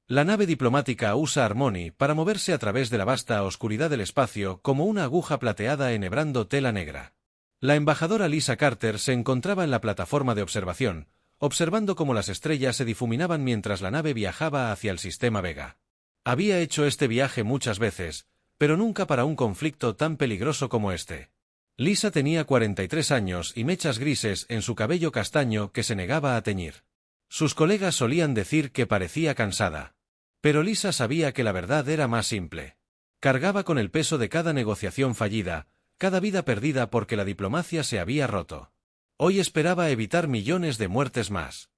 La nave diplomática usa Harmony para moverse a través de la vasta oscuridad del espacio como una aguja plateada enhebrando tela negra. La embajadora Lisa Carter se encontraba en la plataforma de observación, observando cómo las estrellas se difuminaban mientras la nave viajaba hacia el sistema Vega. Había hecho este viaje muchas veces, pero nunca para un conflicto tan peligroso como este. Lisa tenía 43 años y mechas grises en su cabello castaño que se negaba a teñir. Sus colegas solían decir que parecía cansada. Pero Lisa sabía que la verdad era más simple. Cargaba con el peso de cada negociación fallida, cada vida perdida porque la diplomacia se había roto. Hoy esperaba evitar millones de muertes más.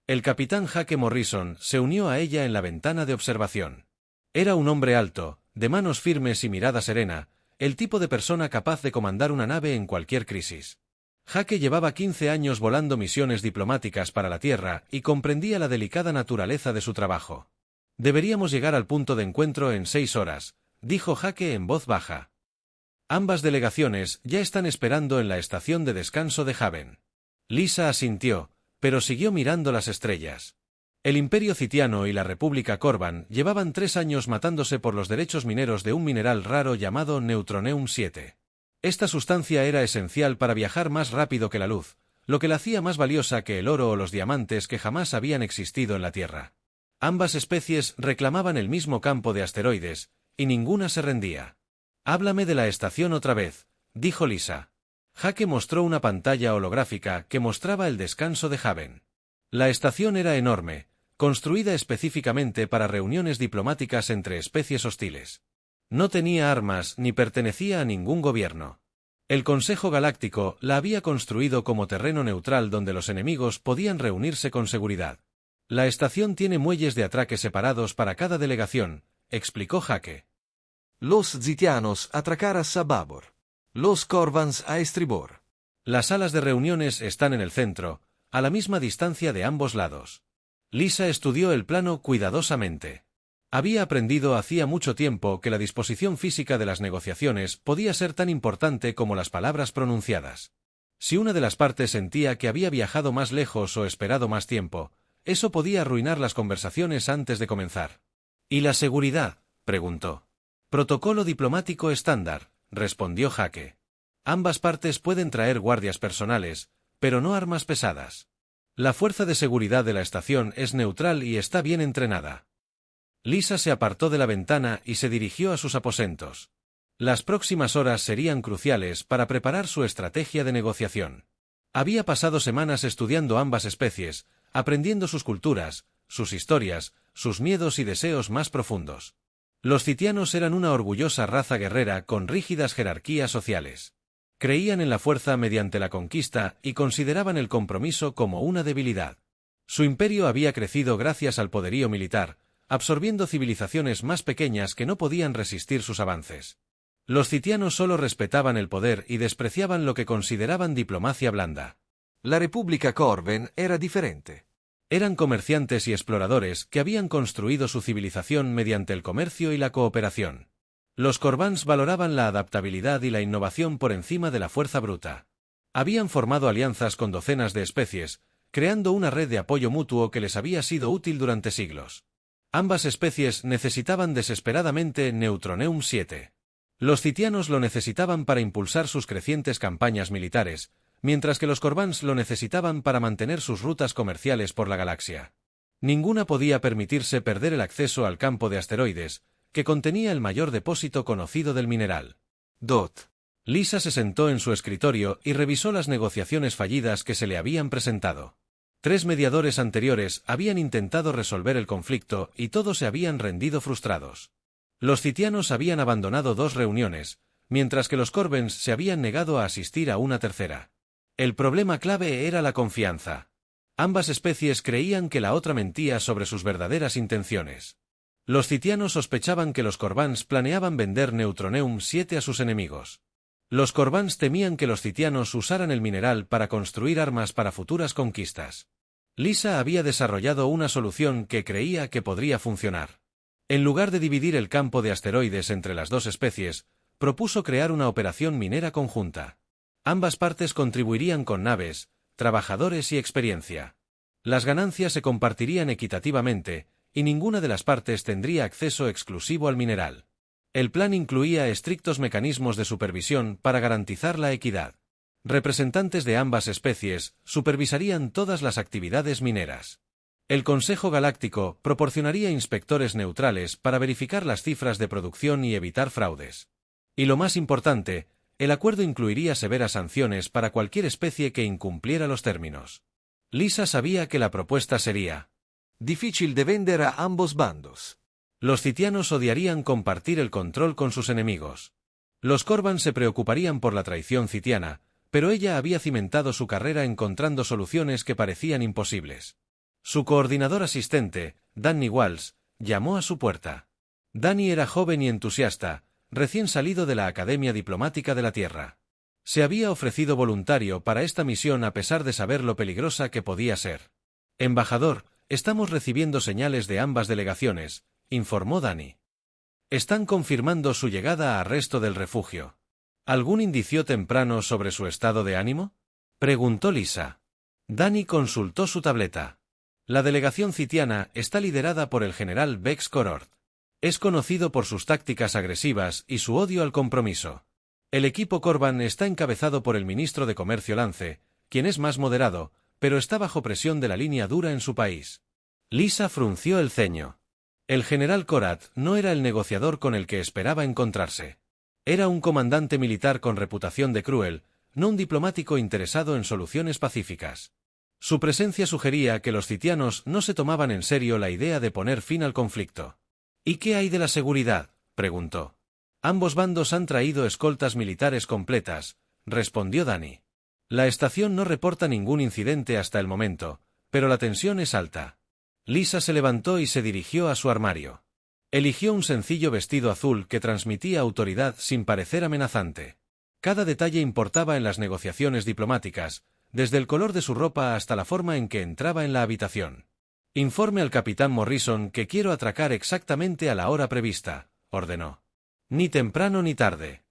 El capitán Jake Morrison se unió a ella en la ventana de observación. Era un hombre alto, de manos firmes y mirada serena, el tipo de persona capaz de comandar una nave en cualquier crisis. Jake llevaba 15 años volando misiones diplomáticas para la Tierra y comprendía la delicada naturaleza de su trabajo. Deberíamos llegar al punto de encuentro en 6 horas, dijo Jake en voz baja. Ambas delegaciones ya están esperando en la estación de descanso de Haven. Lisa asintió, pero siguió mirando las estrellas. El Imperio Citiano y la República Corvan llevaban 3 años matándose por los derechos mineros de un mineral raro llamado Neutroneum 7. Esta sustancia era esencial para viajar más rápido que la luz, lo que la hacía más valiosa que el oro o los diamantes que jamás habían existido en la Tierra. Ambas especies reclamaban el mismo campo de asteroides, y ninguna se rendía. «Háblame de la estación otra vez», dijo Lisa. Jake mostró una pantalla holográfica que mostraba el descanso de Haven. La estación era enorme, construida específicamente para reuniones diplomáticas entre especies hostiles. No tenía armas ni pertenecía a ningún gobierno. El Consejo Galáctico la había construido como terreno neutral donde los enemigos podían reunirse con seguridad. La estación tiene muelles de atraque separados para cada delegación, explicó Jake. Los Zitianos atracarás a babor. Los Corvans a estribor. Las salas de reuniones están en el centro, a la misma distancia de ambos lados. Lisa estudió el plano cuidadosamente. Había aprendido hacía mucho tiempo que la disposición física de las negociaciones podía ser tan importante como las palabras pronunciadas. Si una de las partes sentía que había viajado más lejos o esperado más tiempo, eso podía arruinar las conversaciones antes de comenzar. ¿Y la seguridad?, preguntó. Protocolo diplomático estándar, respondió Jake. Ambas partes pueden traer guardias personales, pero no armas pesadas. La fuerza de seguridad de la estación es neutral y está bien entrenada. Lisa se apartó de la ventana y se dirigió a sus aposentos. Las próximas horas serían cruciales para preparar su estrategia de negociación. Había pasado semanas estudiando ambas especies, aprendiendo sus culturas, sus historias, sus miedos y deseos más profundos. Los Citianos eran una orgullosa raza guerrera con rígidas jerarquías sociales. Creían en la fuerza mediante la conquista y consideraban el compromiso como una debilidad. Su imperio había crecido gracias al poderío militar, absorbiendo civilizaciones más pequeñas que no podían resistir sus avances. Los Citianos solo respetaban el poder y despreciaban lo que consideraban diplomacia blanda. La República Corvan era diferente. Eran comerciantes y exploradores que habían construido su civilización mediante el comercio y la cooperación. Los Corvans valoraban la adaptabilidad y la innovación por encima de la fuerza bruta. Habían formado alianzas con docenas de especies, creando una red de apoyo mutuo que les había sido útil durante siglos. Ambas especies necesitaban desesperadamente Neutroneum 7. Los Citianos lo necesitaban para impulsar sus crecientes campañas militares, mientras que los Corvans lo necesitaban para mantener sus rutas comerciales por la galaxia. Ninguna podía permitirse perder el acceso al campo de asteroides, que contenía el mayor depósito conocido del mineral. Lisa se sentó en su escritorio y revisó las negociaciones fallidas que se le habían presentado. 3 mediadores anteriores habían intentado resolver el conflicto y todos se habían rendido frustrados. Los Citianos habían abandonado 2 reuniones, mientras que los Corvans se habían negado a asistir a una tercera. El problema clave era la confianza. Ambas especies creían que la otra mentía sobre sus verdaderas intenciones. Los Citianos sospechaban que los Corvans planeaban vender Neutroneum 7 a sus enemigos. Los Corvans temían que los Citianos usaran el mineral para construir armas para futuras conquistas. Lisa había desarrollado una solución que creía que podría funcionar. En lugar de dividir el campo de asteroides entre las 2 especies, propuso crear una operación minera conjunta. Ambas partes contribuirían con naves, trabajadores y experiencia. Las ganancias se compartirían equitativamente, y ninguna de las partes tendría acceso exclusivo al mineral. El plan incluía estrictos mecanismos de supervisión para garantizar la equidad. Representantes de ambas especies supervisarían todas las actividades mineras. El Consejo Galáctico proporcionaría inspectores neutrales para verificar las cifras de producción y evitar fraudes. Y lo más importante, el acuerdo incluiría severas sanciones para cualquier especie que incumpliera los términos. Lisa sabía que la propuesta sería difícil de vender a ambos bandos. Los Citianos odiarían compartir el control con sus enemigos. Los Corvan se preocuparían por la traición citiana, pero ella había cimentado su carrera encontrando soluciones que parecían imposibles. Su coordinador asistente, Danny Walsh, llamó a su puerta. Danny era joven y entusiasta, recién salido de la Academia Diplomática de la Tierra. Se había ofrecido voluntario para esta misión a pesar de saber lo peligrosa que podía ser. Embajador, estamos recibiendo señales de ambas delegaciones, informó Danny. Están confirmando su llegada a Resto del Refugio. ¿Algún indicio temprano sobre su estado de ánimo?, preguntó Lisa. Danny consultó su tableta. La delegación citiana está liderada por el general Vex Corort. Es conocido por sus tácticas agresivas y su odio al compromiso. El equipo Corvan está encabezado por el ministro de Comercio Lance, quien es más moderado, pero está bajo presión de la línea dura en su país. Lisa frunció el ceño. El general Korat no era el negociador con el que esperaba encontrarse. Era un comandante militar con reputación de cruel, no un diplomático interesado en soluciones pacíficas. Su presencia sugería que los citianos no se tomaban en serio la idea de poner fin al conflicto. ¿Y qué hay de la seguridad?, preguntó. Ambos bandos han traído escoltas militares completas, respondió Danny. La estación no reporta ningún incidente hasta el momento, pero la tensión es alta. Lisa se levantó y se dirigió a su armario. Eligió un sencillo vestido azul que transmitía autoridad sin parecer amenazante. Cada detalle importaba en las negociaciones diplomáticas, desde el color de su ropa hasta la forma en que entraba en la habitación. Informe al capitán Morrison que quiero atracar exactamente a la hora prevista, ordenó. Ni temprano ni tarde.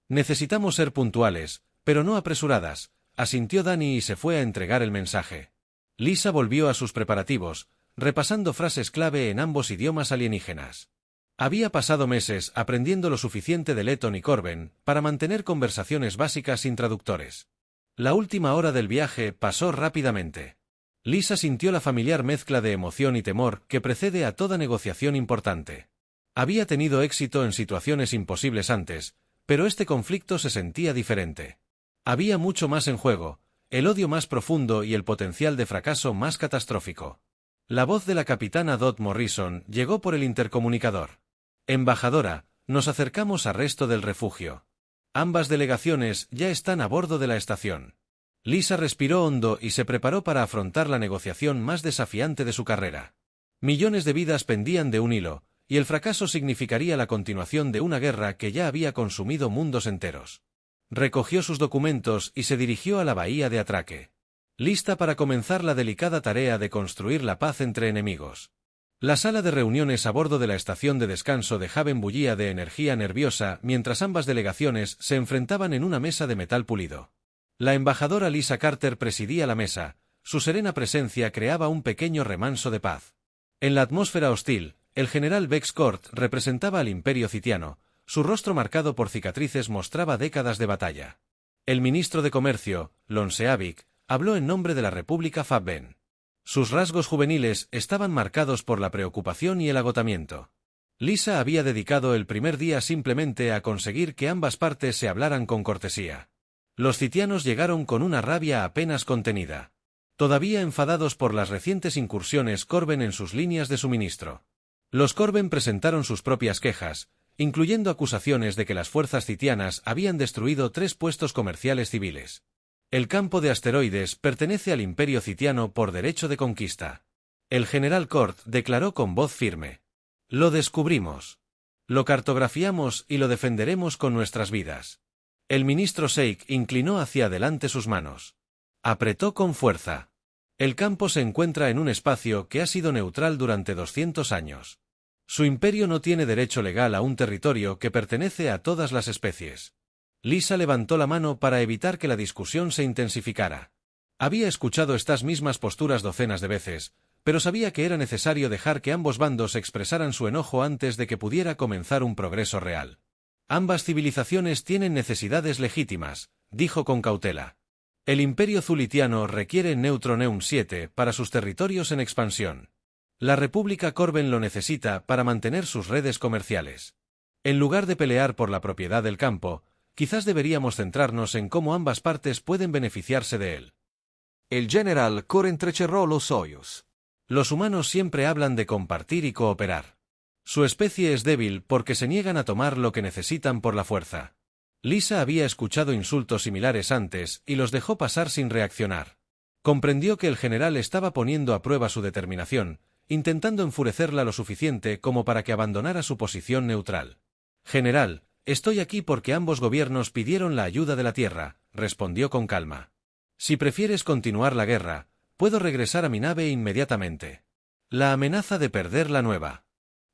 Necesitamos ser puntuales, pero no apresuradas, asintió Danny y se fue a entregar el mensaje. Lisa volvió a sus preparativos, repasando frases clave en ambos idiomas alienígenas. Había pasado meses aprendiendo lo suficiente de Letton y Corben para mantener conversaciones básicas sin traductores. La última hora del viaje pasó rápidamente. Lisa sintió la familiar mezcla de emoción y temor que precede a toda negociación importante. Había tenido éxito en situaciones imposibles antes, pero este conflicto se sentía diferente. Había mucho más en juego, el odio más profundo y el potencial de fracaso más catastrófico. La voz de la capitana Dot Morrison llegó por el intercomunicador. Embajadora, nos acercamos a Resto del Refugio. Ambas delegaciones ya están a bordo de la estación. Lisa respiró hondo y se preparó para afrontar la negociación más desafiante de su carrera. Millones de vidas pendían de un hilo, y el fracaso significaría la continuación de una guerra que ya había consumido mundos enteros. Recogió sus documentos y se dirigió a la bahía de Atraque. Lista para comenzar la delicada tarea de construir la paz entre enemigos. La sala de reuniones a bordo de la estación de descanso de Haven bullía de energía nerviosa mientras ambas delegaciones se enfrentaban en una mesa de metal pulido. La embajadora Lisa Carter presidía la mesa, su serena presencia creaba un pequeño remanso de paz. En la atmósfera hostil, el general Vex Corort representaba al Imperio Citiano, su rostro marcado por cicatrices mostraba décadas de batalla. El ministro de Comercio, Lonseavik, habló en nombre de la República Fabben. Sus rasgos juveniles estaban marcados por la preocupación y el agotamiento. Lisa había dedicado el primer día simplemente a conseguir que ambas partes se hablaran con cortesía. Los citianos llegaron con una rabia apenas contenida. Todavía enfadados por las recientes incursiones Corben en sus líneas de suministro. Los Corben presentaron sus propias quejas, incluyendo acusaciones de que las fuerzas citianas habían destruido 3 puestos comerciales civiles. El campo de asteroides pertenece al Imperio Citiano por derecho de conquista. El general Corrt declaró con voz firme. Lo descubrimos. Lo cartografiamos y lo defenderemos con nuestras vidas. El ministro Sheikh inclinó hacia adelante sus manos. Apretó con fuerza. El campo se encuentra en un espacio que ha sido neutral durante 200 años. Su imperio no tiene derecho legal a un territorio que pertenece a todas las especies. Lisa levantó la mano para evitar que la discusión se intensificara. Había escuchado estas mismas posturas docenas de veces, pero sabía que era necesario dejar que ambos bandos expresaran su enojo antes de que pudiera comenzar un progreso real. Ambas civilizaciones tienen necesidades legítimas, dijo con cautela. El Imperio Zulitiano requiere Neutroneum 7 para sus territorios en expansión. La República Corben lo necesita para mantener sus redes comerciales. En lugar de pelear por la propiedad del campo, quizás deberíamos centrarnos en cómo ambas partes pueden beneficiarse de él. El general Core entrecerró los ojos. Los humanos siempre hablan de compartir y cooperar. Su especie es débil porque se niegan a tomar lo que necesitan por la fuerza. Lisa había escuchado insultos similares antes y los dejó pasar sin reaccionar. Comprendió que el general estaba poniendo a prueba su determinación, intentando enfurecerla lo suficiente como para que abandonara su posición neutral. «General, estoy aquí porque ambos gobiernos pidieron la ayuda de la Tierra», respondió con calma. «Si prefieres continuar la guerra, puedo regresar a mi nave inmediatamente». La amenaza de perder la nueva.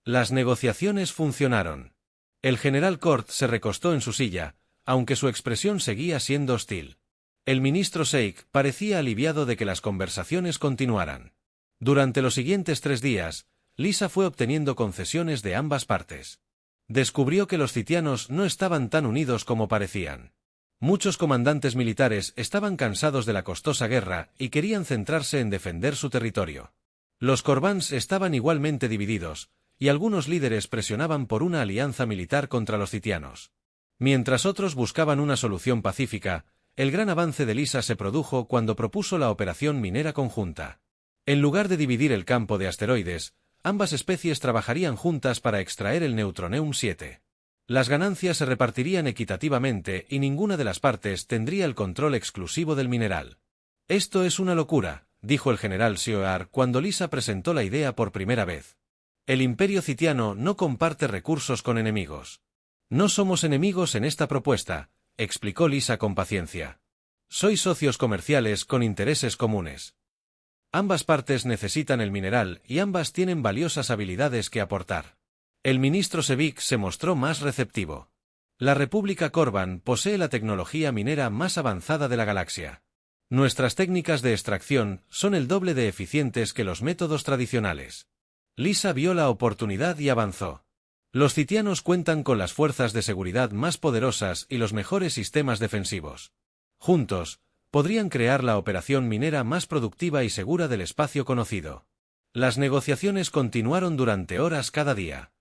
Las negociaciones funcionaron. El general Cort se recostó en su silla, aunque su expresión seguía siendo hostil. El ministro Sheikh parecía aliviado de que las conversaciones continuaran. Durante los siguientes 3 días, Lisa fue obteniendo concesiones de ambas partes. Descubrió que los citianos no estaban tan unidos como parecían. Muchos comandantes militares estaban cansados de la costosa guerra y querían centrarse en defender su territorio. Los Corbans estaban igualmente divididos, y algunos líderes presionaban por una alianza militar contra los citianos. Mientras otros buscaban una solución pacífica, el gran avance de Lisa se produjo cuando propuso la operación minera conjunta. En lugar de dividir el campo de asteroides, ambas especies trabajarían juntas para extraer el Neutroneum 7. Las ganancias se repartirían equitativamente y ninguna de las partes tendría el control exclusivo del mineral. «Esto es una locura», dijo el general Sioar cuando Lisa presentó la idea por primera vez. «El Imperio Citiano no comparte recursos con enemigos». «No somos enemigos en esta propuesta», explicó Lisa con paciencia. «Sois socios comerciales con intereses comunes. Ambas partes necesitan el mineral y ambas tienen valiosas habilidades que aportar». El ministro Sevik se mostró más receptivo. La República Corban posee la tecnología minera más avanzada de la galaxia. Nuestras técnicas de extracción son el doble de eficientes que los métodos tradicionales. Lisa vio la oportunidad y avanzó. Los citianos cuentan con las fuerzas de seguridad más poderosas y los mejores sistemas defensivos. Juntos, podrían crear la operación minera más productiva y segura del espacio conocido. Las negociaciones continuaron durante horas cada día.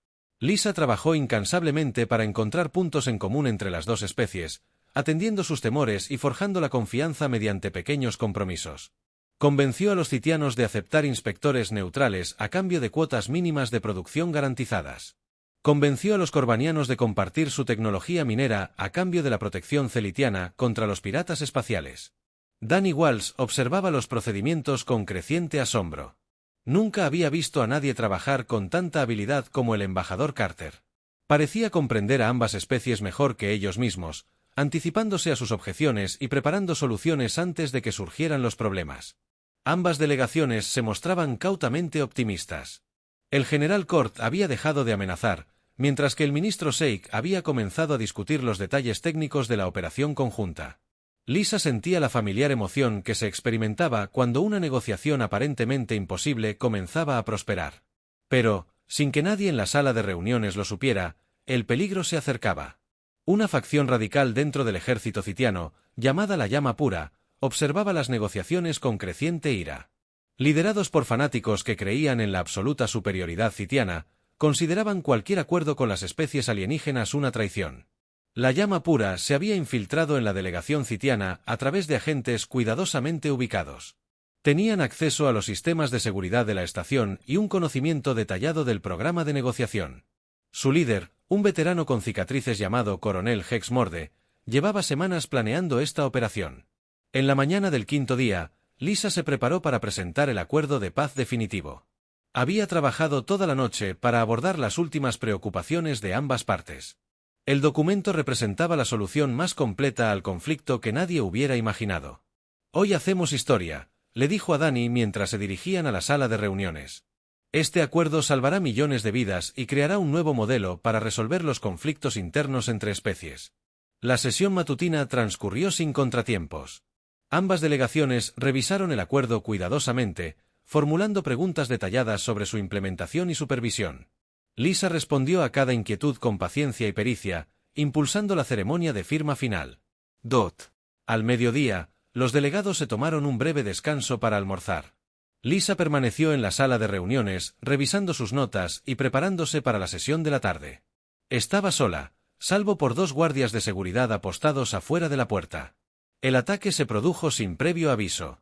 Lisa trabajó incansablemente para encontrar puntos en común entre las dos especies, atendiendo sus temores y forjando la confianza mediante pequeños compromisos. Convenció a los citianos de aceptar inspectores neutrales a cambio de cuotas mínimas de producción garantizadas. Convenció a los corbanianos de compartir su tecnología minera a cambio de la protección celitiana contra los piratas espaciales. Danny Walsh observaba los procedimientos con creciente asombro. Nunca había visto a nadie trabajar con tanta habilidad como el embajador Carter. Parecía comprender a ambas especies mejor que ellos mismos, anticipándose a sus objeciones y preparando soluciones antes de que surgieran los problemas. Ambas delegaciones se mostraban cautamente optimistas. El general Cort había dejado de amenazar, mientras que el ministro Sheikh había comenzado a discutir los detalles técnicos de la operación conjunta. Lisa sentía la familiar emoción que se experimentaba cuando una negociación aparentemente imposible comenzaba a prosperar. Pero, sin que nadie en la sala de reuniones lo supiera, el peligro se acercaba. Una facción radical dentro del ejército citiano, llamada la Llama Pura, observaba las negociaciones con creciente ira. Liderados por fanáticos que creían en la absoluta superioridad citiana, consideraban cualquier acuerdo con las especies alienígenas una traición. La Llama Pura se había infiltrado en la delegación citiana a través de agentes cuidadosamente ubicados. Tenían acceso a los sistemas de seguridad de la estación y un conocimiento detallado del programa de negociación. Su líder, un veterano con cicatrices llamado Coronel Hex Morde, llevaba semanas planeando esta operación. En la mañana del 5.º día, Lisa se preparó para presentar el acuerdo de paz definitivo. Había trabajado toda la noche para abordar las últimas preocupaciones de ambas partes. El documento representaba la solución más completa al conflicto que nadie hubiera imaginado. «Hoy hacemos historia», le dijo a Danny mientras se dirigían a la sala de reuniones. «Este acuerdo salvará millones de vidas y creará un nuevo modelo para resolver los conflictos internos entre especies». La sesión matutina transcurrió sin contratiempos. Ambas delegaciones revisaron el acuerdo cuidadosamente, formulando preguntas detalladas sobre su implementación y supervisión. Lisa respondió a cada inquietud con paciencia y pericia, impulsando la ceremonia de firma final. Al mediodía, los delegados se tomaron un breve descanso para almorzar. Lisa permaneció en la sala de reuniones, revisando sus notas y preparándose para la sesión de la tarde. Estaba sola, salvo por 2 guardias de seguridad apostados afuera de la puerta. El ataque se produjo sin previo aviso.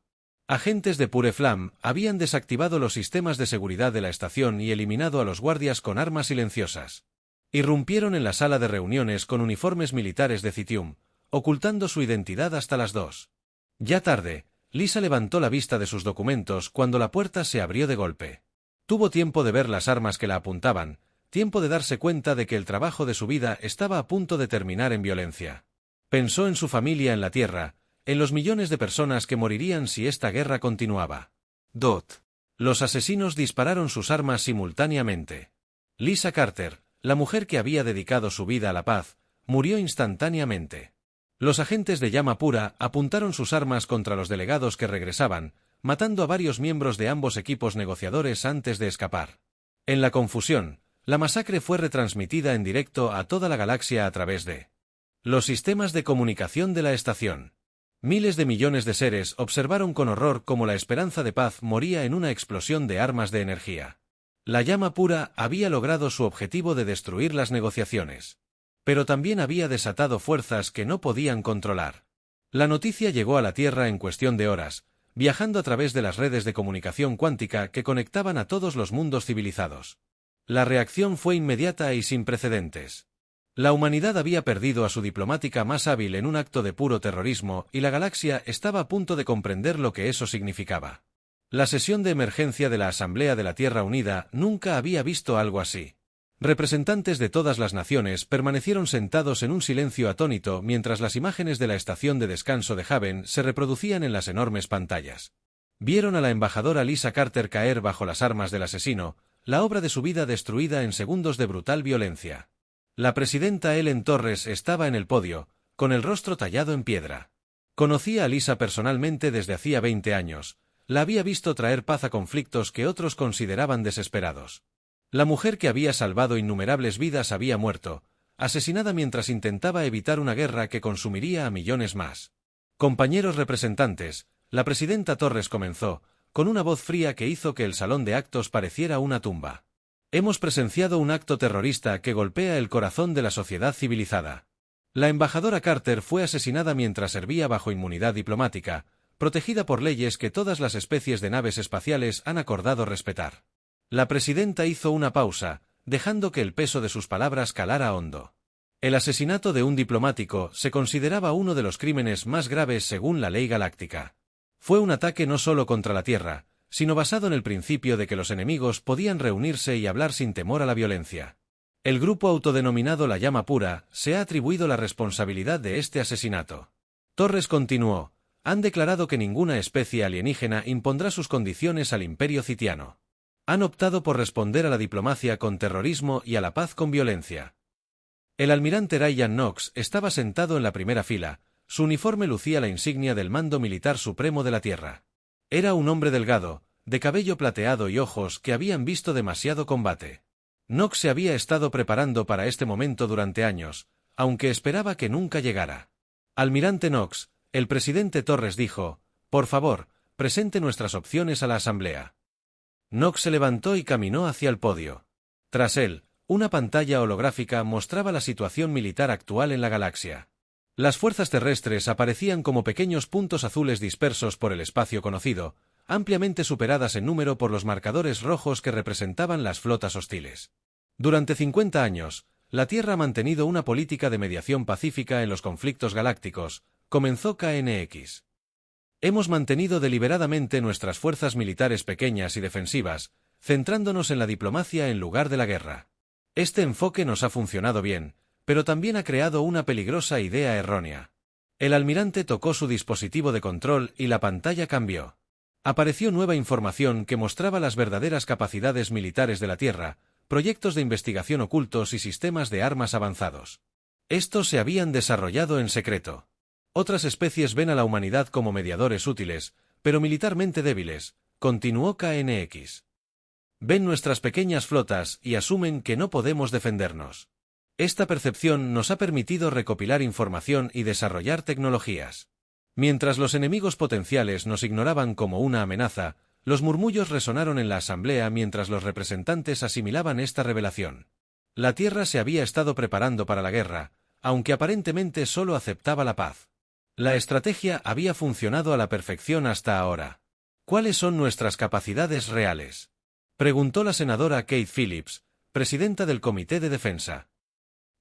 Agentes de Pureflam habían desactivado los sistemas de seguridad de la estación y eliminado a los guardias con armas silenciosas. Irrumpieron en la sala de reuniones con uniformes militares de Zitium, ocultando su identidad hasta las 2. Ya tarde, Lisa levantó la vista de sus documentos cuando la puerta se abrió de golpe. Tuvo tiempo de ver las armas que la apuntaban, tiempo de darse cuenta de que el trabajo de su vida estaba a punto de terminar en violencia. Pensó en su familia en la Tierra, en los millones de personas que morirían si esta guerra continuaba. Los asesinos dispararon sus armas simultáneamente. Lisa Carter, la mujer que había dedicado su vida a la paz, murió instantáneamente. Los agentes de Llama Pura apuntaron sus armas contra los delegados que regresaban, matando a varios miembros de ambos equipos negociadores antes de escapar. En la confusión, la masacre fue retransmitida en directo a toda la galaxia a través de los sistemas de comunicación de la estación. Miles de millones de seres observaron con horror cómo la esperanza de paz moría en una explosión de armas de energía. La Llama Pura había logrado su objetivo de destruir las negociaciones. Pero también había desatado fuerzas que no podían controlar. La noticia llegó a la Tierra en cuestión de horas, viajando a través de las redes de comunicación cuántica que conectaban a todos los mundos civilizados. La reacción fue inmediata y sin precedentes. La humanidad había perdido a su diplomática más hábil en un acto de puro terrorismo y la galaxia estaba a punto de comprender lo que eso significaba. La sesión de emergencia de la Asamblea de la Tierra Unida nunca había visto algo así. Representantes de todas las naciones permanecieron sentados en un silencio atónito mientras las imágenes de la estación de descanso de Haven se reproducían en las enormes pantallas. Vieron a la embajadora Lisa Carter caer bajo las armas del asesino, la obra de su vida destruida en segundos de brutal violencia. La presidenta Ellen Torres estaba en el podio, con el rostro tallado en piedra. Conocía a Lisa personalmente desde hacía 20 años, la había visto traer paz a conflictos que otros consideraban desesperados. La mujer que había salvado innumerables vidas había muerto, asesinada mientras intentaba evitar una guerra que consumiría a millones más. Compañeros representantes, la presidenta Torres comenzó, con una voz fría que hizo que el salón de actos pareciera una tumba. Hemos presenciado un acto terrorista que golpea el corazón de la sociedad civilizada. La embajadora Carter fue asesinada mientras servía bajo inmunidad diplomática, protegida por leyes que todas las especies de naves espaciales han acordado respetar. La presidenta hizo una pausa, dejando que el peso de sus palabras calara hondo. El asesinato de un diplomático se consideraba uno de los crímenes más graves según la ley galáctica. Fue un ataque no solo contra la Tierra, sino basado en el principio de que los enemigos podían reunirse y hablar sin temor a la violencia. El grupo autodenominado La Llama Pura se ha atribuido la responsabilidad de este asesinato. Torres continuó, han declarado que ninguna especie alienígena impondrá sus condiciones al Imperio Citiano. Han optado por responder a la diplomacia con terrorismo y a la paz con violencia. El almirante Ryan Knox estaba sentado en la primera fila, su uniforme lucía la insignia del Mando Militar Supremo de la Tierra. Era un hombre delgado, de cabello plateado y ojos que habían visto demasiado combate. Knox se había estado preparando para este momento durante años, aunque esperaba que nunca llegara. Almirante Knox, el presidente Torres dijo, por favor, presente nuestras opciones a la Asamblea. Knox se levantó y caminó hacia el podio. Tras él, una pantalla holográfica mostraba la situación militar actual en la galaxia. Las fuerzas terrestres aparecían como pequeños puntos azules dispersos por el espacio conocido, ampliamente superadas en número por los marcadores rojos que representaban las flotas hostiles. Durante 50 años, la Tierra ha mantenido una política de mediación pacífica en los conflictos galácticos, comenzó KNX. Hemos mantenido deliberadamente nuestras fuerzas militares pequeñas y defensivas, centrándonos en la diplomacia en lugar de la guerra. Este enfoque nos ha funcionado bien, pero también ha creado una peligrosa idea errónea. El almirante tocó su dispositivo de control y la pantalla cambió. Apareció nueva información que mostraba las verdaderas capacidades militares de la Tierra, proyectos de investigación ocultos y sistemas de armas avanzados. Estos se habían desarrollado en secreto. Otras especies ven a la humanidad como mediadores útiles, pero militarmente débiles, continuó KNX. Ven nuestras pequeñas flotas y asumen que no podemos defendernos. Esta percepción nos ha permitido recopilar información y desarrollar tecnologías. Mientras los enemigos potenciales nos ignoraban como una amenaza, los murmullos resonaron en la asamblea mientras los representantes asimilaban esta revelación. La Tierra se había estado preparando para la guerra, aunque aparentemente solo aceptaba la paz. La estrategia había funcionado a la perfección hasta ahora. ¿Cuáles son nuestras capacidades reales?, preguntó la senadora Kate Phillips, presidenta del Comité de Defensa.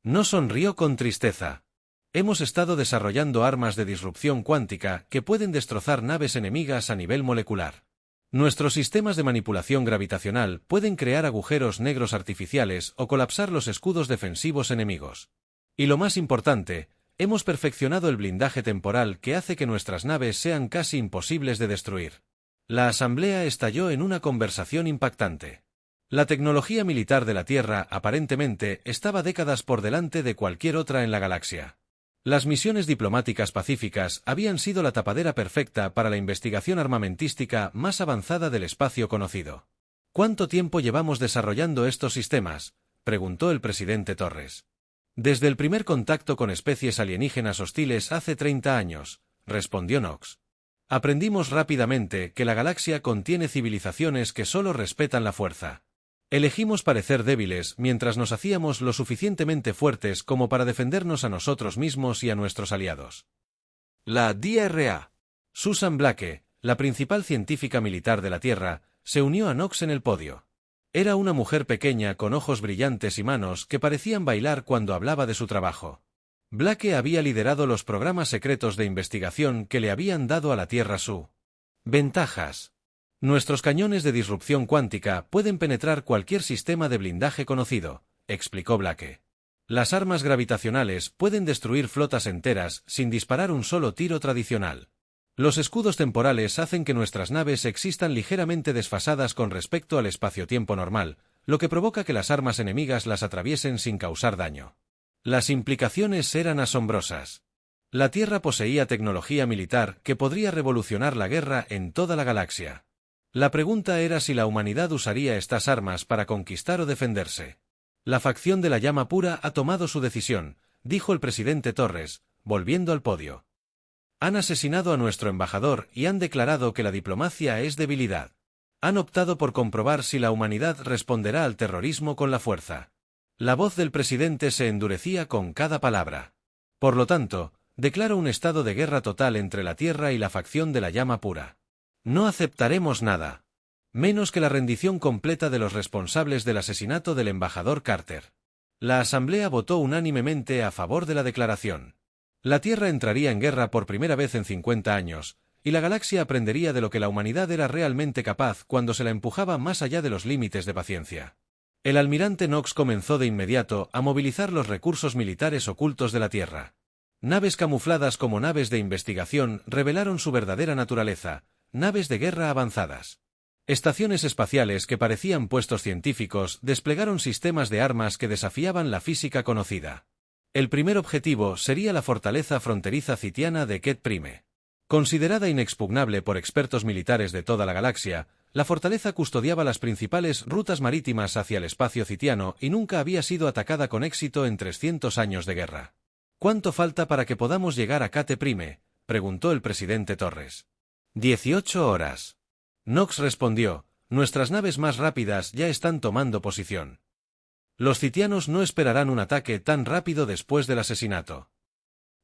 No sonrió con tristeza. Hemos estado desarrollando armas de disrupción cuántica que pueden destrozar naves enemigas a nivel molecular. Nuestros sistemas de manipulación gravitacional pueden crear agujeros negros artificiales o colapsar los escudos defensivos enemigos. Y lo más importante, hemos perfeccionado el blindaje temporal que hace que nuestras naves sean casi imposibles de destruir. La asamblea estalló en una conversación impactante. La tecnología militar de la Tierra aparentemente estaba décadas por delante de cualquier otra en la galaxia. Las misiones diplomáticas pacíficas habían sido la tapadera perfecta para la investigación armamentística más avanzada del espacio conocido. ¿Cuánto tiempo llevamos desarrollando estos sistemas?, preguntó el presidente Torres. Desde el primer contacto con especies alienígenas hostiles hace 30 años, respondió Knox. Aprendimos rápidamente que la galaxia contiene civilizaciones que solo respetan la fuerza. Elegimos parecer débiles mientras nos hacíamos lo suficientemente fuertes como para defendernos a nosotros mismos y a nuestros aliados. La DRA. Susan Blake, la principal científica militar de la Tierra, se unió a Knox en el podio. Era una mujer pequeña con ojos brillantes y manos que parecían bailar cuando hablaba de su trabajo. Blake había liderado los programas secretos de investigación que le habían dado a la Tierra su ventajas. Nuestros cañones de disrupción cuántica pueden penetrar cualquier sistema de blindaje conocido, explicó Blake. Las armas gravitacionales pueden destruir flotas enteras sin disparar un solo tiro tradicional. Los escudos temporales hacen que nuestras naves existan ligeramente desfasadas con respecto al espacio-tiempo normal, lo que provoca que las armas enemigas las atraviesen sin causar daño. Las implicaciones eran asombrosas. La Tierra poseía tecnología militar que podría revolucionar la guerra en toda la galaxia. La pregunta era si la humanidad usaría estas armas para conquistar o defenderse. La facción de la llama pura ha tomado su decisión, dijo el presidente Torres, volviendo al podio. Han asesinado a nuestro embajador y han declarado que la diplomacia es debilidad. Han optado por comprobar si la humanidad responderá al terrorismo con la fuerza. La voz del presidente se endurecía con cada palabra. Por lo tanto, declaro un estado de guerra total entre la Tierra y la facción de la llama pura. No aceptaremos nada. Menos que la rendición completa de los responsables del asesinato del embajador Carter. La asamblea votó unánimemente a favor de la declaración. La Tierra entraría en guerra por primera vez en 50 años, y la galaxia aprendería de lo que la humanidad era realmente capaz cuando se la empujaba más allá de los límites de paciencia. El almirante Knox comenzó de inmediato a movilizar los recursos militares ocultos de la Tierra. Naves camufladas como naves de investigación revelaron su verdadera naturaleza, naves de guerra avanzadas. Estaciones espaciales que parecían puestos científicos desplegaron sistemas de armas que desafiaban la física conocida. El primer objetivo sería la fortaleza fronteriza citiana de Ket Prime. Considerada inexpugnable por expertos militares de toda la galaxia, la fortaleza custodiaba las principales rutas marítimas hacia el espacio citiano y nunca había sido atacada con éxito en 300 años de guerra. ¿Cuánto falta para que podamos llegar a Kate Prime?, preguntó el presidente Torres. 18 horas. Knox respondió, nuestras naves más rápidas ya están tomando posición. Los citianos no esperarán un ataque tan rápido después del asesinato.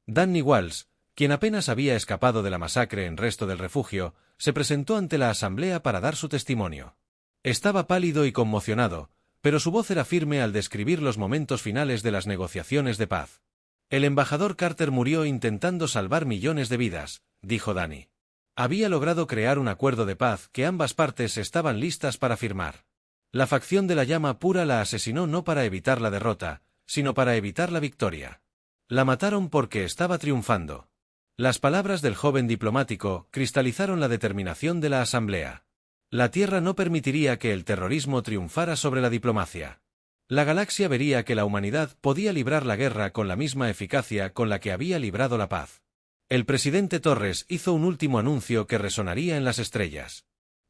Danny Walsh, quien apenas había escapado de la masacre en Resto del Refugio, se presentó ante la asamblea para dar su testimonio. Estaba pálido y conmocionado, pero su voz era firme al describir los momentos finales de las negociaciones de paz. El embajador Carter murió intentando salvar millones de vidas, dijo Danny. Había logrado crear un acuerdo de paz que ambas partes estaban listas para firmar. La facción de la llama pura la asesinó no para evitar la derrota, sino para evitar la victoria. La mataron porque estaba triunfando. Las palabras del joven diplomático cristalizaron la determinación de la asamblea. La Tierra no permitiría que el terrorismo triunfara sobre la diplomacia. La galaxia vería que la humanidad podía librar la guerra con la misma eficacia con la que había librado la paz. El presidente Torres hizo un último anuncio que resonaría en las estrellas.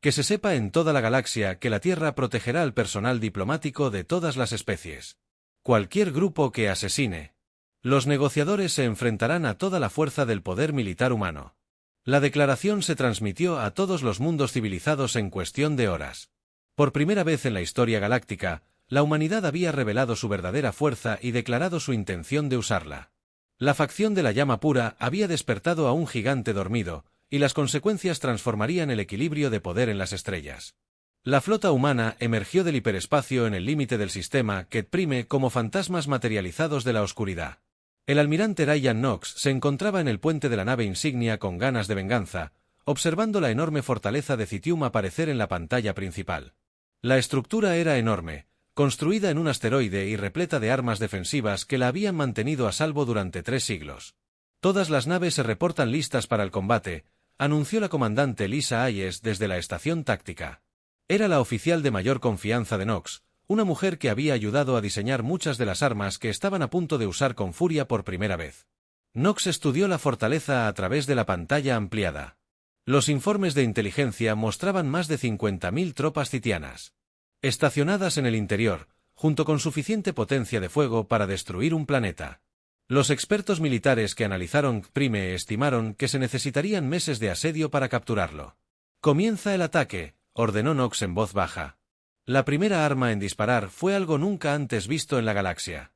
Que se sepa en toda la galaxia que la Tierra protegerá al personal diplomático de todas las especies. Cualquier grupo que asesine. Los negociadores se enfrentarán a toda la fuerza del poder militar humano. La declaración se transmitió a todos los mundos civilizados en cuestión de horas. Por primera vez en la historia galáctica, la humanidad había revelado su verdadera fuerza y declarado su intención de usarla. La facción de la llama pura había despertado a un gigante dormido, y las consecuencias transformarían el equilibrio de poder en las estrellas. La flota humana emergió del hiperespacio en el límite del sistema que prime como fantasmas materializados de la oscuridad. El almirante Ryan Knox se encontraba en el puente de la nave insignia con ganas de venganza, observando la enorme fortaleza de Zitium aparecer en la pantalla principal. La estructura era enorme, construida en un asteroide y repleta de armas defensivas que la habían mantenido a salvo durante 3 siglos. Todas las naves se reportan listas para el combate, anunció la comandante Lisa Hayes desde la estación táctica. Era la oficial de mayor confianza de Knox, una mujer que había ayudado a diseñar muchas de las armas que estaban a punto de usar con furia por primera vez. Knox estudió la fortaleza a través de la pantalla ampliada. Los informes de inteligencia mostraban más de 50.000 tropas zitianas, estacionadas en el interior, junto con suficiente potencia de fuego para destruir un planeta. Los expertos militares que analizaron Prime estimaron que se necesitarían meses de asedio para capturarlo. «Comienza el ataque», ordenó Knox en voz baja. La primera arma en disparar fue algo nunca antes visto en la galaxia.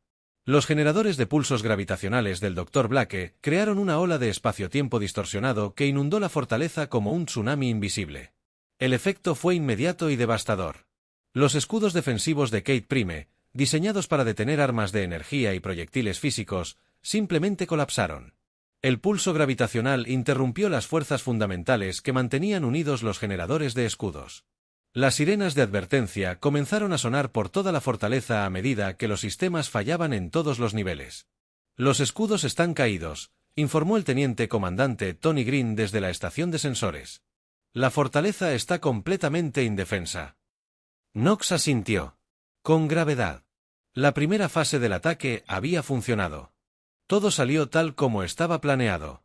Los generadores de pulsos gravitacionales del Dr. Blake crearon una ola de espacio-tiempo distorsionado que inundó la fortaleza como un tsunami invisible. El efecto fue inmediato y devastador. Los escudos defensivos de Kate Prime, diseñados para detener armas de energía y proyectiles físicos, simplemente colapsaron. El pulso gravitacional interrumpió las fuerzas fundamentales que mantenían unidos los generadores de escudos. Las sirenas de advertencia comenzaron a sonar por toda la fortaleza a medida que los sistemas fallaban en todos los niveles. «Los escudos están caídos», informó el teniente comandante Tony Green desde la estación de sensores. «La fortaleza está completamente indefensa». Knox asintió. Con gravedad. La primera fase del ataque había funcionado. Todo salió tal como estaba planeado.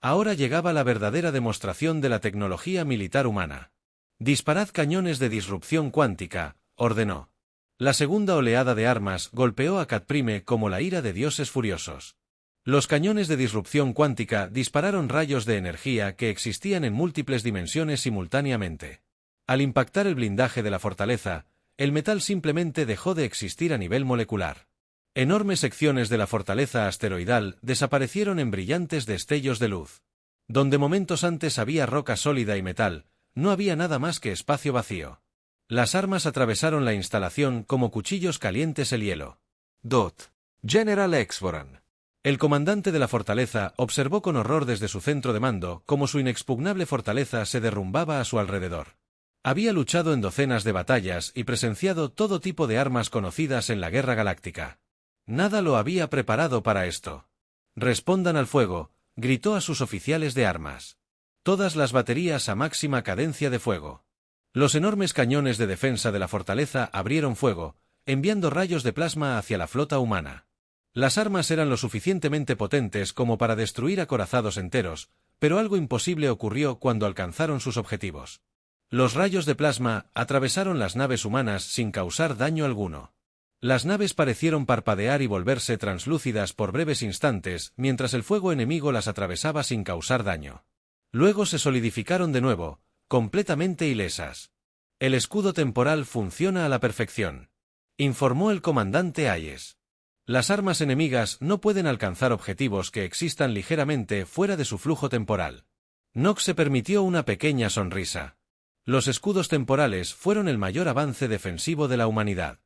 Ahora llegaba la verdadera demostración de la tecnología militar humana. «Disparad cañones de disrupción cuántica», ordenó. La segunda oleada de armas golpeó a Cat Prime como la ira de dioses furiosos. Los cañones de disrupción cuántica dispararon rayos de energía que existían en múltiples dimensiones simultáneamente. Al impactar el blindaje de la fortaleza, el metal simplemente dejó de existir a nivel molecular. Enormes secciones de la fortaleza asteroidal desaparecieron en brillantes destellos de luz. Donde momentos antes había roca sólida y metal, no había nada más que espacio vacío. Las armas atravesaron la instalación como cuchillos calientes el hielo. Dot. General Exvoran. El comandante de la fortaleza observó con horror desde su centro de mando cómo su inexpugnable fortaleza se derrumbaba a su alrededor. Había luchado en docenas de batallas y presenciado todo tipo de armas conocidas en la guerra galáctica. Nada lo había preparado para esto. «Respondan al fuego», gritó a sus oficiales de armas. Todas las baterías a máxima cadencia de fuego. Los enormes cañones de defensa de la fortaleza abrieron fuego, enviando rayos de plasma hacia la flota humana. Las armas eran lo suficientemente potentes como para destruir acorazados enteros, pero algo imposible ocurrió cuando alcanzaron sus objetivos. Los rayos de plasma atravesaron las naves humanas sin causar daño alguno. Las naves parecieron parpadear y volverse translúcidas por breves instantes mientras el fuego enemigo las atravesaba sin causar daño. Luego se solidificaron de nuevo, completamente ilesas. «El escudo temporal funciona a la perfección», informó el comandante Hayes. «Las armas enemigas no pueden alcanzar objetivos que existan ligeramente fuera de su flujo temporal». Knox se permitió una pequeña sonrisa. Los escudos temporales fueron el mayor avance defensivo de la humanidad.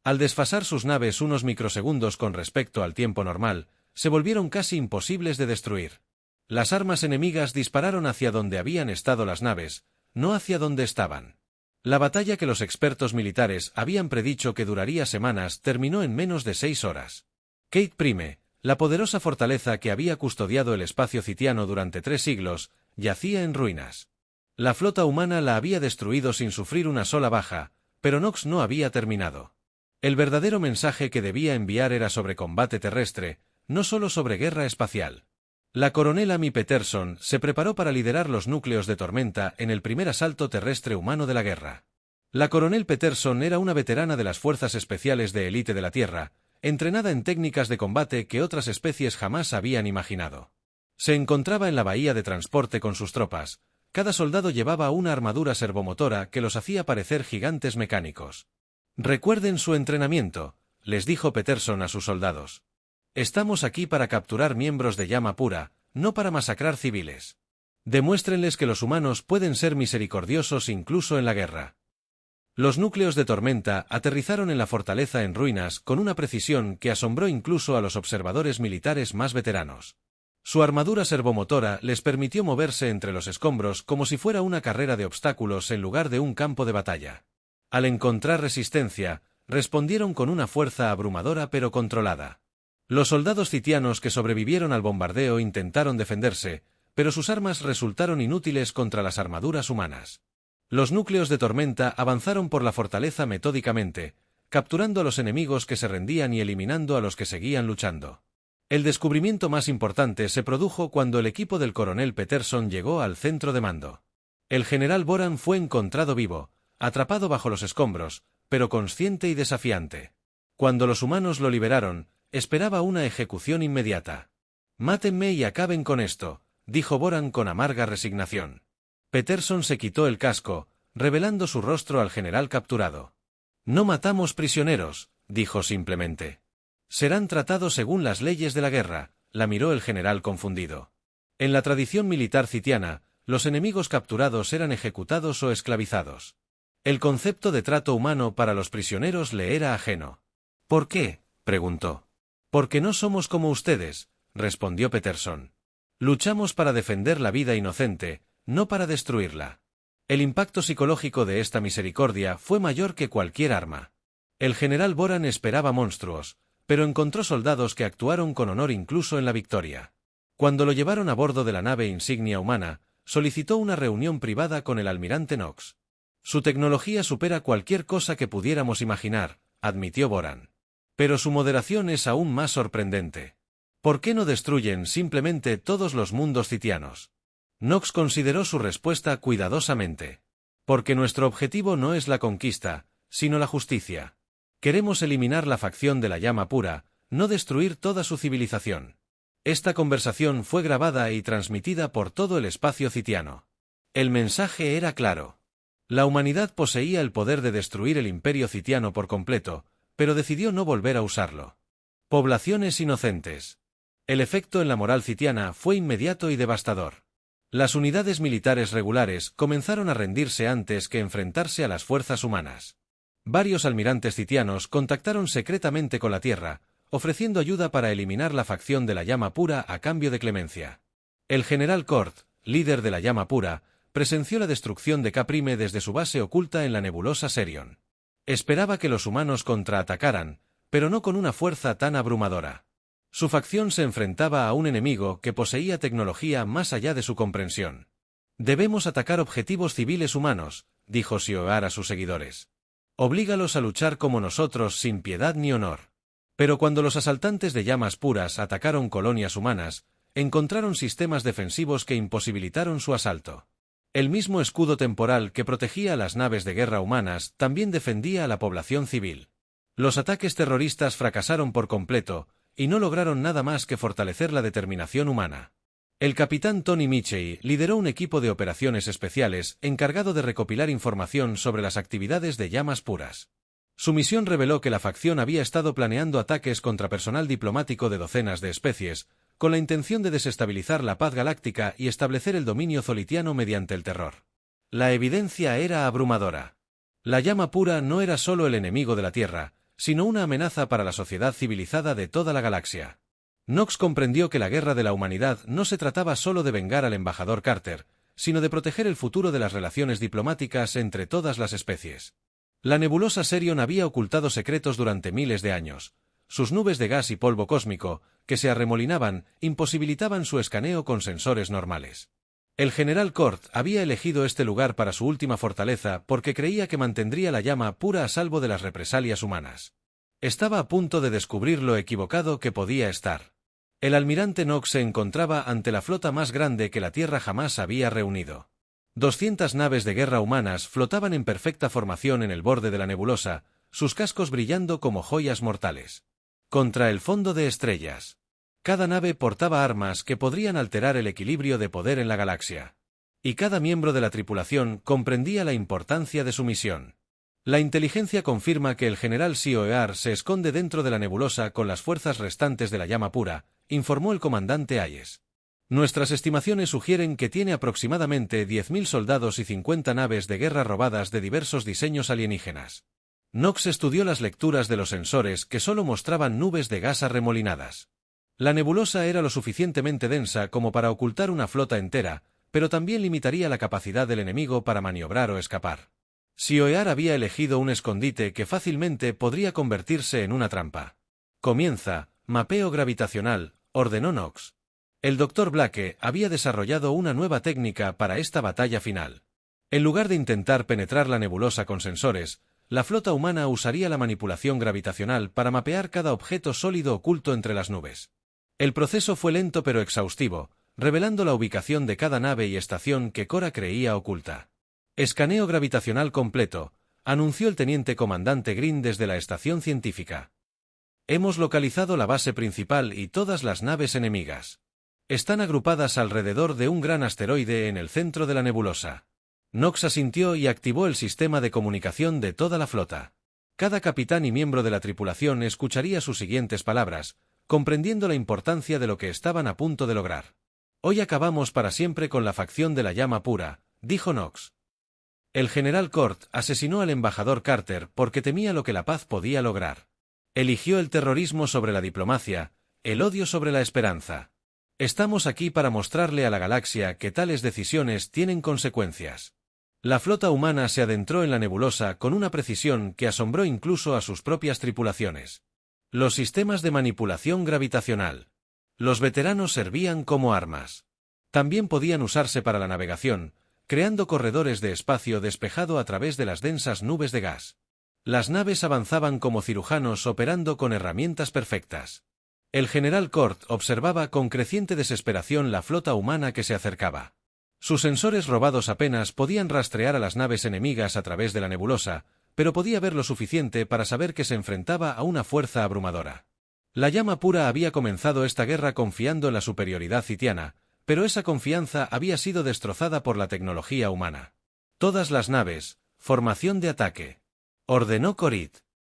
Al desfasar sus naves unos microsegundos con respecto al tiempo normal, se volvieron casi imposibles de destruir. Las armas enemigas dispararon hacia donde habían estado las naves, no hacia donde estaban. La batalla que los expertos militares habían predicho que duraría semanas terminó en menos de 6 horas. Kate Prime, la poderosa fortaleza que había custodiado el espacio zitiano durante 3 siglos, yacía en ruinas. La flota humana la había destruido sin sufrir una sola baja, pero Knox no había terminado. El verdadero mensaje que debía enviar era sobre combate terrestre, no solo sobre guerra espacial. La coronel Amy Peterson se preparó para liderar los núcleos de tormenta en el primer asalto terrestre humano de la guerra. La coronel Peterson era una veterana de las fuerzas especiales de élite de la Tierra, entrenada en técnicas de combate que otras especies jamás habían imaginado. Se encontraba en la bahía de transporte con sus tropas. Cada soldado llevaba una armadura servomotora que los hacía parecer gigantes mecánicos. «Recuerden su entrenamiento», les dijo Peterson a sus soldados. «Estamos aquí para capturar miembros de llama pura, no para masacrar civiles. Demuéstrenles que los humanos pueden ser misericordiosos incluso en la guerra». Los núcleos de tormenta aterrizaron en la fortaleza en ruinas con una precisión que asombró incluso a los observadores militares más veteranos. Su armadura servomotora les permitió moverse entre los escombros como si fuera una carrera de obstáculos en lugar de un campo de batalla. Al encontrar resistencia, respondieron con una fuerza abrumadora pero controlada. Los soldados citianos que sobrevivieron al bombardeo intentaron defenderse, pero sus armas resultaron inútiles contra las armaduras humanas. Los núcleos de tormenta avanzaron por la fortaleza metódicamente, capturando a los enemigos que se rendían y eliminando a los que seguían luchando. El descubrimiento más importante se produjo cuando el equipo del coronel Peterson llegó al centro de mando. El general Boran fue encontrado vivo, atrapado bajo los escombros, pero consciente y desafiante. Cuando los humanos lo liberaron, esperaba una ejecución inmediata. «Mátenme y acaben con esto», dijo Boran con amarga resignación. Peterson se quitó el casco, revelando su rostro al general capturado. «No matamos prisioneros», dijo simplemente. «Serán tratados según las leyes de la guerra», la miró el general confundido. En la tradición militar citiana, los enemigos capturados eran ejecutados o esclavizados. El concepto de trato humano para los prisioneros le era ajeno. «¿Por qué?», preguntó. «Porque no somos como ustedes», respondió Peterson. «Luchamos para defender la vida inocente, no para destruirla». El impacto psicológico de esta misericordia fue mayor que cualquier arma. El general Boran esperaba monstruos, pero encontró soldados que actuaron con honor incluso en la victoria. Cuando lo llevaron a bordo de la nave insignia humana, solicitó una reunión privada con el almirante Knox. «Su tecnología supera cualquier cosa que pudiéramos imaginar», admitió Boran. «Pero su moderación es aún más sorprendente. ¿Por qué no destruyen simplemente todos los mundos citianos?» Knox consideró su respuesta cuidadosamente. «Porque nuestro objetivo no es la conquista, sino la justicia. Queremos eliminar la facción de la llama pura, no destruir toda su civilización». Esta conversación fue grabada y transmitida por todo el espacio citiano. El mensaje era claro. La humanidad poseía el poder de destruir el imperio citiano por completo, pero decidió no volver a usarlo. Poblaciones inocentes. El efecto en la moral citiana fue inmediato y devastador. Las unidades militares regulares comenzaron a rendirse antes que enfrentarse a las fuerzas humanas. Varios almirantes citianos contactaron secretamente con la Tierra, ofreciendo ayuda para eliminar la facción de la llama pura a cambio de clemencia. El general Cort, líder de la llama pura, presenció la destrucción de Caprime desde su base oculta en la nebulosa Serion. Esperaba que los humanos contraatacaran, pero no con una fuerza tan abrumadora. Su facción se enfrentaba a un enemigo que poseía tecnología más allá de su comprensión. «Debemos atacar objetivos civiles humanos», dijo Sioar a sus seguidores. «Oblígalos a luchar como nosotros sin piedad ni honor». Pero cuando los asaltantes de llamas puras atacaron colonias humanas, encontraron sistemas defensivos que imposibilitaron su asalto. El mismo escudo temporal que protegía a las naves de guerra humanas también defendía a la población civil. Los ataques terroristas fracasaron por completo, y no lograron nada más que fortalecer la determinación humana. El capitán Tony Michey lideró un equipo de operaciones especiales encargado de recopilar información sobre las actividades de llamas puras. Su misión reveló que la facción había estado planeando ataques contra personal diplomático de docenas de especies, con la intención de desestabilizar la paz galáctica y establecer el dominio zolitiano mediante el terror. La evidencia era abrumadora. La llama pura no era solo el enemigo de la Tierra, sino una amenaza para la sociedad civilizada de toda la galaxia. Knox comprendió que la guerra de la humanidad no se trataba solo de vengar al embajador Carter, sino de proteger el futuro de las relaciones diplomáticas entre todas las especies. La nebulosa Serion había ocultado secretos durante miles de años. Sus nubes de gas y polvo cósmico, que se arremolinaban, imposibilitaban su escaneo con sensores normales. El general Cort había elegido este lugar para su última fortaleza porque creía que mantendría la llama pura a salvo de las represalias humanas. Estaba a punto de descubrir lo equivocado que podía estar. El almirante Knox se encontraba ante la flota más grande que la Tierra jamás había reunido. 200 naves de guerra humanas flotaban en perfecta formación en el borde de la nebulosa, sus cascos brillando como joyas mortales. Contra el fondo de estrellas. Cada nave portaba armas que podrían alterar el equilibrio de poder en la galaxia. Y cada miembro de la tripulación comprendía la importancia de su misión. La inteligencia confirma que el general Sioear se esconde dentro de la nebulosa con las fuerzas restantes de la llama pura, informó el comandante Hayes. Nuestras estimaciones sugieren que tiene aproximadamente 10.000 soldados y 50 naves de guerra robadas de diversos diseños alienígenas. Knox estudió las lecturas de los sensores que solo mostraban nubes de gas arremolinadas. La nebulosa era lo suficientemente densa como para ocultar una flota entera, pero también limitaría la capacidad del enemigo para maniobrar o escapar. Sioear había elegido un escondite que fácilmente podría convertirse en una trampa. Comienza, mapeo gravitacional, ordenó Knox. El Dr. Blake había desarrollado una nueva técnica para esta batalla final. En lugar de intentar penetrar la nebulosa con sensores, la flota humana usaría la manipulación gravitacional para mapear cada objeto sólido oculto entre las nubes. El proceso fue lento pero exhaustivo, revelando la ubicación de cada nave y estación que Cora creía oculta. Escaneo gravitacional completo, anunció el teniente comandante Green desde la estación científica. Hemos localizado la base principal y todas las naves enemigas. Están agrupadas alrededor de un gran asteroide en el centro de la nebulosa. Knox asintió y activó el sistema de comunicación de toda la flota. Cada capitán y miembro de la tripulación escucharía sus siguientes palabras, comprendiendo la importancia de lo que estaban a punto de lograr. Hoy acabamos para siempre con la facción de la llama pura, dijo Knox. El general Cort asesinó al embajador Carter porque temía lo que la paz podía lograr. Eligió el terrorismo sobre la diplomacia, el odio sobre la esperanza. Estamos aquí para mostrarle a la galaxia que tales decisiones tienen consecuencias. La flota humana se adentró en la nebulosa con una precisión que asombró incluso a sus propias tripulaciones. Los sistemas de manipulación gravitacional. Los veteranos servían como armas. También podían usarse para la navegación, creando corredores de espacio despejado a través de las densas nubes de gas. Las naves avanzaban como cirujanos operando con herramientas perfectas. El general Cort observaba con creciente desesperación la flota humana que se acercaba. Sus sensores robados apenas podían rastrear a las naves enemigas a través de la nebulosa, pero podía ver lo suficiente para saber que se enfrentaba a una fuerza abrumadora. La llama pura había comenzado esta guerra confiando en la superioridad citiana, pero esa confianza había sido destrozada por la tecnología humana. Todas las naves, formación de ataque. Ordenó Corit.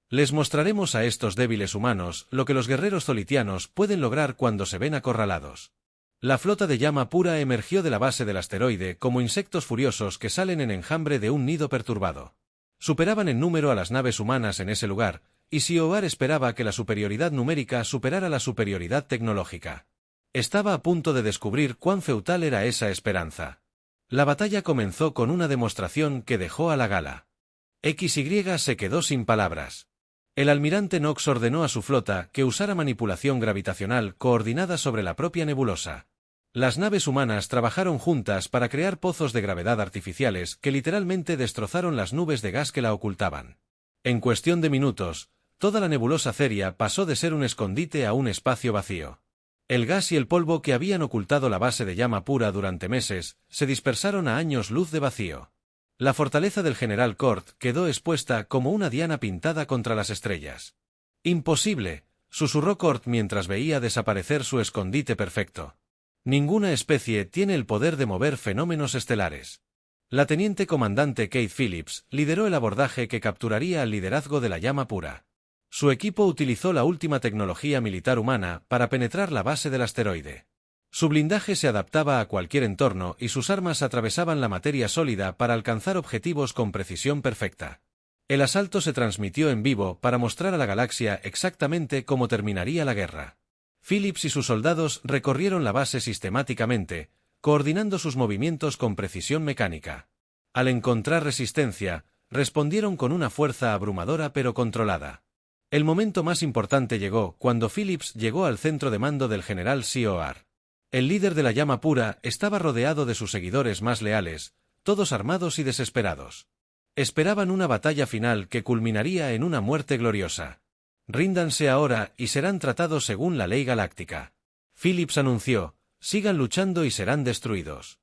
Les mostraremos a estos débiles humanos lo que los guerreros zolitianos pueden lograr cuando se ven acorralados. La flota de llama pura emergió de la base del asteroide como insectos furiosos que salen en enjambre de un nido perturbado. Superaban en número a las naves humanas en ese lugar, y Sioear esperaba que la superioridad numérica superara la superioridad tecnológica. Estaba a punto de descubrir cuán feudal era esa esperanza. La batalla comenzó con una demostración que dejó a la gala. XY se quedó sin palabras. El almirante Knox ordenó a su flota que usara manipulación gravitacional coordinada sobre la propia nebulosa. Las naves humanas trabajaron juntas para crear pozos de gravedad artificiales que literalmente destrozaron las nubes de gas que la ocultaban. En cuestión de minutos, toda la nebulosa Ceria pasó de ser un escondite a un espacio vacío. El gas y el polvo que habían ocultado la base de llama pura durante meses se dispersaron a años luz de vacío. La fortaleza del general Cort quedó expuesta como una diana pintada contra las estrellas. «Imposible», susurró Cort mientras veía desaparecer su escondite perfecto. «Ninguna especie tiene el poder de mover fenómenos estelares». La teniente comandante Kate Phillips lideró el abordaje que capturaría al liderazgo de la llama pura. Su equipo utilizó la última tecnología militar humana para penetrar la base del asteroide. Su blindaje se adaptaba a cualquier entorno y sus armas atravesaban la materia sólida para alcanzar objetivos con precisión perfecta. El asalto se transmitió en vivo para mostrar a la galaxia exactamente cómo terminaría la guerra. Phillips y sus soldados recorrieron la base sistemáticamente, coordinando sus movimientos con precisión mecánica. Al encontrar resistencia, respondieron con una fuerza abrumadora pero controlada. El momento más importante llegó cuando Phillips llegó al centro de mando del general Sioear. El líder de la llama pura estaba rodeado de sus seguidores más leales, todos armados y desesperados. Esperaban una batalla final que culminaría en una muerte gloriosa. Ríndanse ahora y serán tratados según la ley galáctica. Phillips anunció: sigan luchando y serán destruidos.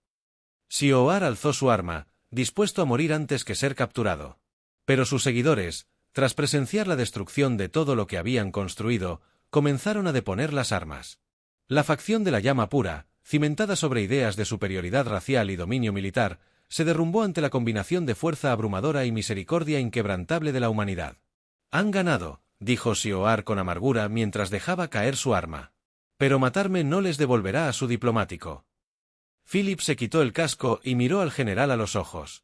Sioar alzó su arma, dispuesto a morir antes que ser capturado. Pero sus seguidores, tras presenciar la destrucción de todo lo que habían construido, comenzaron a deponer las armas. La facción de la llama pura, cimentada sobre ideas de superioridad racial y dominio militar, se derrumbó ante la combinación de fuerza abrumadora y misericordia inquebrantable de la humanidad. Han ganado, dijo Sioar con amargura mientras dejaba caer su arma. Pero matarme no les devolverá a su diplomático. Phillips se quitó el casco y miró al general a los ojos.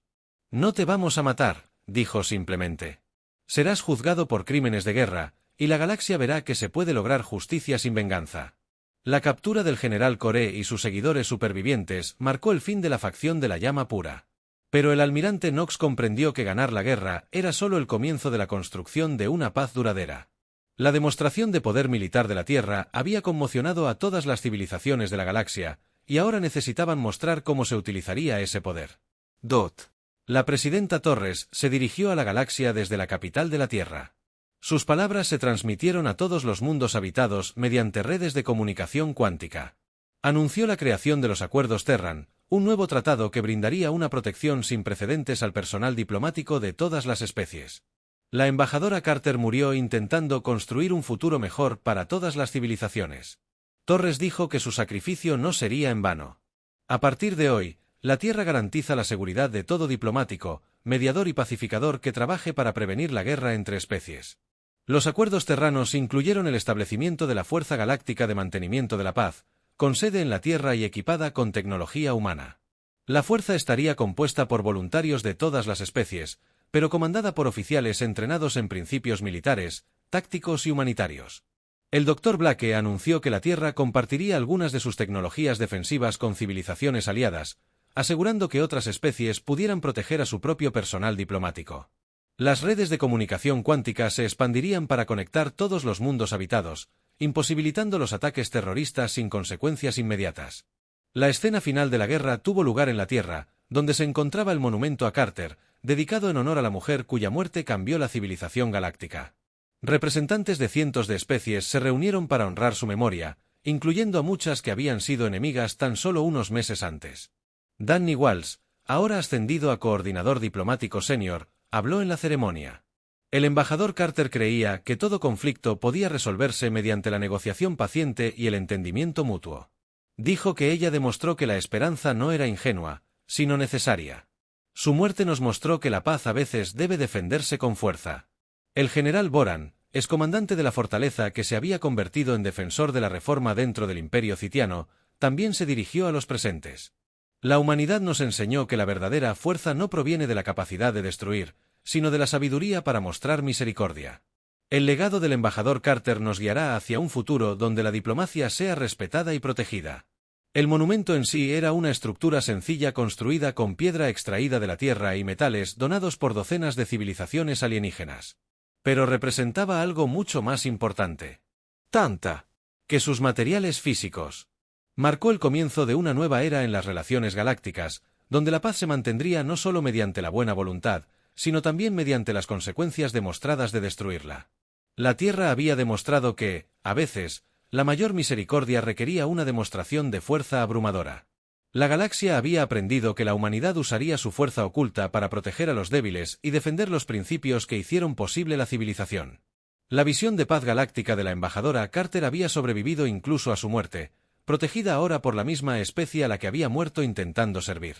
No te vamos a matar, dijo simplemente. Serás juzgado por crímenes de guerra, y la galaxia verá que se puede lograr justicia sin venganza. La captura del general Coré y sus seguidores supervivientes marcó el fin de la facción de la llama pura. Pero el almirante Knox comprendió que ganar la guerra era solo el comienzo de la construcción de una paz duradera. La demostración de poder militar de la Tierra había conmocionado a todas las civilizaciones de la galaxia, y ahora necesitaban mostrar cómo se utilizaría ese poder. La presidenta Torres se dirigió a la galaxia desde la capital de la Tierra. Sus palabras se transmitieron a todos los mundos habitados mediante redes de comunicación cuántica. Anunció la creación de los Acuerdos Terran, un nuevo tratado que brindaría una protección sin precedentes al personal diplomático de todas las especies. La embajadora Carter murió intentando construir un futuro mejor para todas las civilizaciones. Torres dijo que su sacrificio no sería en vano. A partir de hoy, la Tierra garantiza la seguridad de todo diplomático, mediador y pacificador que trabaje para prevenir la guerra entre especies. Los acuerdos terranos incluyeron el establecimiento de la Fuerza Galáctica de Mantenimiento de la Paz, con sede en la Tierra y equipada con tecnología humana. La fuerza estaría compuesta por voluntarios de todas las especies, pero comandada por oficiales entrenados en principios militares, tácticos y humanitarios. El Dr. Blake anunció que la Tierra compartiría algunas de sus tecnologías defensivas con civilizaciones aliadas, asegurando que otras especies pudieran proteger a su propio personal diplomático. Las redes de comunicación cuántica se expandirían para conectar todos los mundos habitados, imposibilitando los ataques terroristas sin consecuencias inmediatas. La escena final de la guerra tuvo lugar en la Tierra, donde se encontraba el monumento a Carter, dedicado en honor a la mujer cuya muerte cambió la civilización galáctica. Representantes de cientos de especies se reunieron para honrar su memoria, incluyendo a muchas que habían sido enemigas tan solo unos meses antes. Danny Walsh, ahora ascendido a coordinador diplomático senior, habló en la ceremonia. El embajador Carter creía que todo conflicto podía resolverse mediante la negociación paciente y el entendimiento mutuo. Dijo que ella demostró que la esperanza no era ingenua, sino necesaria. Su muerte nos mostró que la paz a veces debe defenderse con fuerza. El general Boran, excomandante de la fortaleza que se había convertido en defensor de la reforma dentro del Imperio Citiano, también se dirigió a los presentes. La humanidad nos enseñó que la verdadera fuerza no proviene de la capacidad de destruir, sino de la sabiduría para mostrar misericordia. El legado del embajador Carter nos guiará hacia un futuro donde la diplomacia sea respetada y protegida. El monumento en sí era una estructura sencilla construida con piedra extraída de la tierra y metales donados por docenas de civilizaciones alienígenas. Pero representaba algo mucho más importante. Que sus materiales físicos. Marcó el comienzo de una nueva era en las relaciones galácticas, donde la paz se mantendría no solo mediante la buena voluntad, sino también mediante las consecuencias demostradas de destruirla. La Tierra había demostrado que, a veces, la mayor misericordia requería una demostración de fuerza abrumadora. La galaxia había aprendido que la humanidad usaría su fuerza oculta para proteger a los débiles y defender los principios que hicieron posible la civilización. La visión de paz galáctica de la embajadora Carter había sobrevivido incluso a su muerte, protegida ahora por la misma especie a la que había muerto intentando servir.